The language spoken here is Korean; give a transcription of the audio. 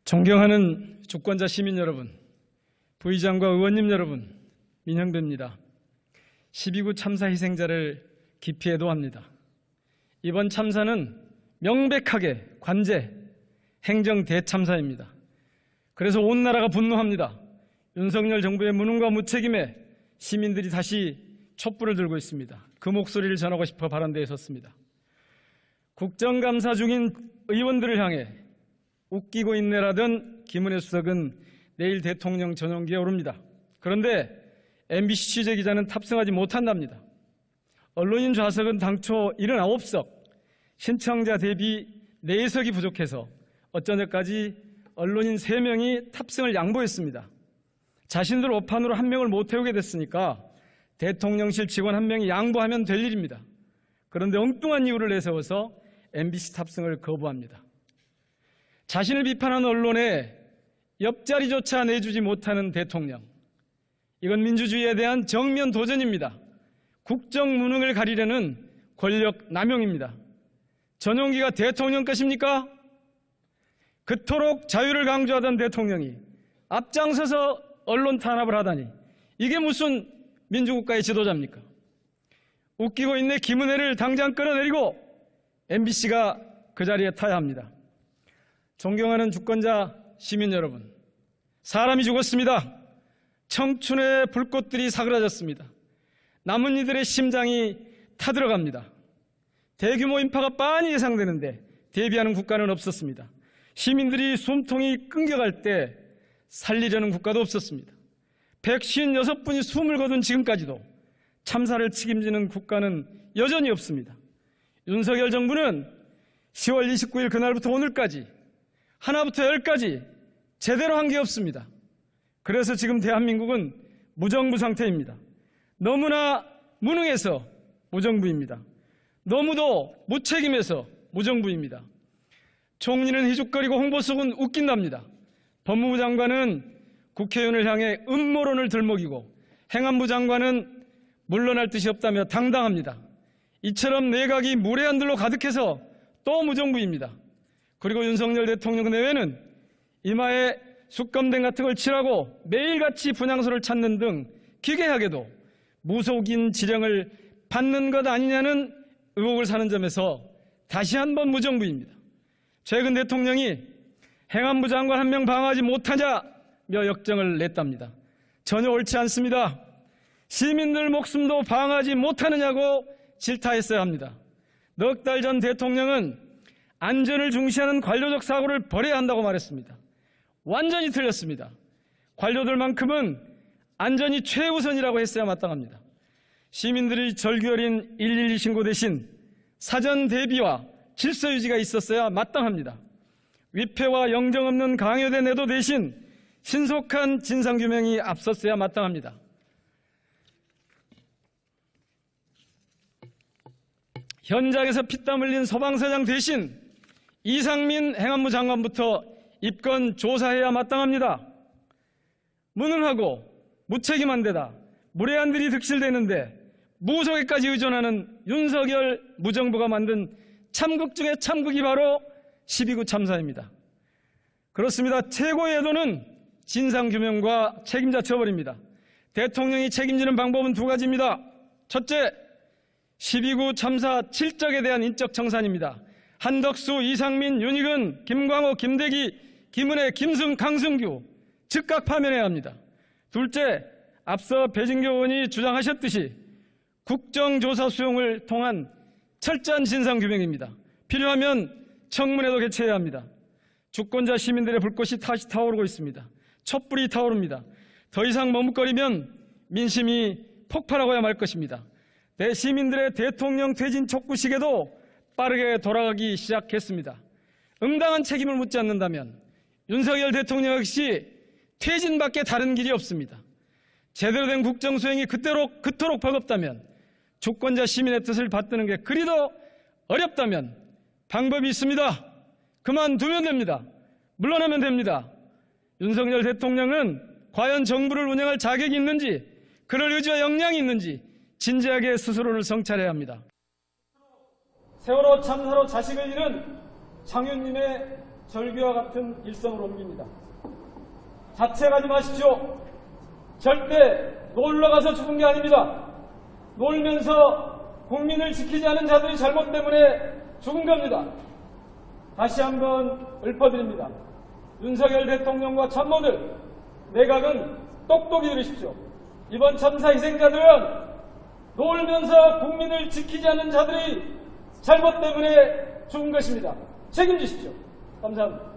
존경하는 주권자 시민 여러분, 부의장과 의원님 여러분, 민형배입니다. 12구 참사 희생자를 깊이 애도합니다. 이번 참사는 명백하게 관제, 행정 대참사입니다. 그래서 온 나라가 분노합니다. 윤석열 정부의 무능과 무책임에 시민들이 다시 촛불을 들고 있습니다. 그 목소리를 전하고 싶어 발언대에 섰습니다. 국정감사 중인 의원들을 향해 웃기고 있네라던 김은혜 수석은 내일 대통령 전용기에 오릅니다. 그런데 MBC 취재기자는 탑승하지 못한답니다. 언론인 좌석은 당초 79석, 신청자 대비 4석이 부족해서 어쩌냐까지 언론인 3명이 탑승을 양보했습니다. 자신들 오판으로 1명을 못 태우게 됐으니까 대통령실 직원 1명이 양보하면 될 일입니다. 그런데 엉뚱한 이유를 내세워서 MBC 탑승을 거부합니다. 자신을 비판하는 언론에 옆자리조차 내주지 못하는 대통령. 이건 민주주의에 대한 정면 도전입니다. 국정 무능을 가리려는 권력 남용입니다. 전용기가 대통령 것입니까? 그토록 자유를 강조하던 대통령이 앞장서서 언론 탄압을 하다니 이게 무슨 민주국가의 지도자입니까? 웃기고 있네 김은혜를 당장 끌어내리고 MBC가 그 자리에 타야 합니다. 존경하는 주권자 시민 여러분, 사람이 죽었습니다. 청춘의 불꽃들이 사그라졌습니다. 남은 이들의 심장이 타들어갑니다. 대규모 인파가 빤히 예상되는데 대비하는 국가는 없었습니다. 시민들이 숨통이 끊겨갈 때 살리려는 국가도 없었습니다. 156분이 숨을 거둔 지금까지도 참사를 책임지는 국가는 여전히 없습니다. 윤석열 정부는 10월 29일 그날부터 오늘까지 하나부터 10까지 제대로 한 게 없습니다. 그래서 지금 대한민국은 무정부 상태입니다. 너무나 무능해서 무정부입니다. 너무도 무책임해서 무정부입니다. 총리는 희죽거리고 홍보석은 웃긴답니다. 법무부 장관은 국회의원을 향해 음모론을 들먹이고 행안부 장관은 물러날 뜻이 없다며 당당합니다. 이처럼 내각이 무례한들로 가득해서 또 무정부입니다. 그리고 윤석열 대통령 내외는 이마에 숯검댕 같은 걸 칠하고 매일같이 분향소를 찾는 등 기괴하게도 무속인 지령을 받는 것 아니냐는 의혹을 사는 점에서 다시 한번 무정부입니다. 최근 대통령이 행안부 장관 1명 방어하지 못하냐며 역정을 냈답니다. 전혀 옳지 않습니다. 시민들 목숨도 방어하지 못하느냐고 질타했어야 합니다. 넉 달 전 대통령은 안전을 중시하는 관료적 사고를 버려야 한다고 말했습니다. 완전히 틀렸습니다. 관료들만큼은 안전이 최우선이라고 했어야 마땅합니다. 시민들이 절규어린 112 신고 대신 사전 대비와 질서 유지가 있었어야 마땅합니다. 위패와 영정 없는 강요된 애도 대신 신속한 진상규명이 앞섰어야 마땅합니다. 현장에서 피땀 흘린 소방서장 대신 이상민 행안부 장관부터 입건 조사해야 마땅합니다. 무능하고 무책임한 데다 무례한들이 득실되는데 무속에까지 의존하는 윤석열 무정부가 만든 참극 중의 참극이 바로 12구 참사입니다. 그렇습니다. 최고의 애도는 진상규명과 책임자 처벌입니다. 대통령이 책임지는 방법은 2가지입니다. 첫째, 12구 참사 실적에 대한 인적 청산입니다. 한덕수, 이상민, 윤익은, 김광호, 김대기, 김은혜, 김승, 강승규 즉각 파면해야 합니다. 둘째, 앞서 배진교 의원이 주장하셨듯이 국정조사 수용을 통한 철저한 진상규명입니다. 필요하면 청문회도 개최해야 합니다. 주권자 시민들의 불꽃이 다시 타오르고 있습니다. 촛불이 타오릅니다. 더 이상 머뭇거리면 민심이 폭발하고야 말 것입니다. 시민들의 대통령 퇴진 촉구 시계도 빠르게 돌아가기 시작했습니다. 응당한 책임을 묻지 않는다면 윤석열 대통령 역시 퇴진밖에 다른 길이 없습니다. 제대로 된 국정 수행이 그토록 버겁다면, 주권자 시민의 뜻을 받드는 게 그리도 어렵다면 방법이 있습니다. 그만두면 됩니다. 물러나면 됩니다. 윤석열 대통령은 과연 정부를 운영할 자격이 있는지, 그럴 의지와 역량이 있는지 진지하게 스스로를 성찰해야 합니다. 세월호 참사로 자식을 잃은 장윤님의 절규와 같은 일성으로 옮깁니다. 자책하지 마십시오. 절대 놀러 가서 죽은 게 아닙니다. 놀면서 국민을 지키지 않은 자들이 잘못 때문에 죽은 겁니다. 다시 한번 읊어드립니다. 윤석열 대통령과 참모들, 내각은 똑똑히 들으십시오. 이번 참사 희생자들은 놀면서 국민을 지키지 않는 자들이 잘못 때문에 죽은 것입니다. 책임지십시오. 감사합니다.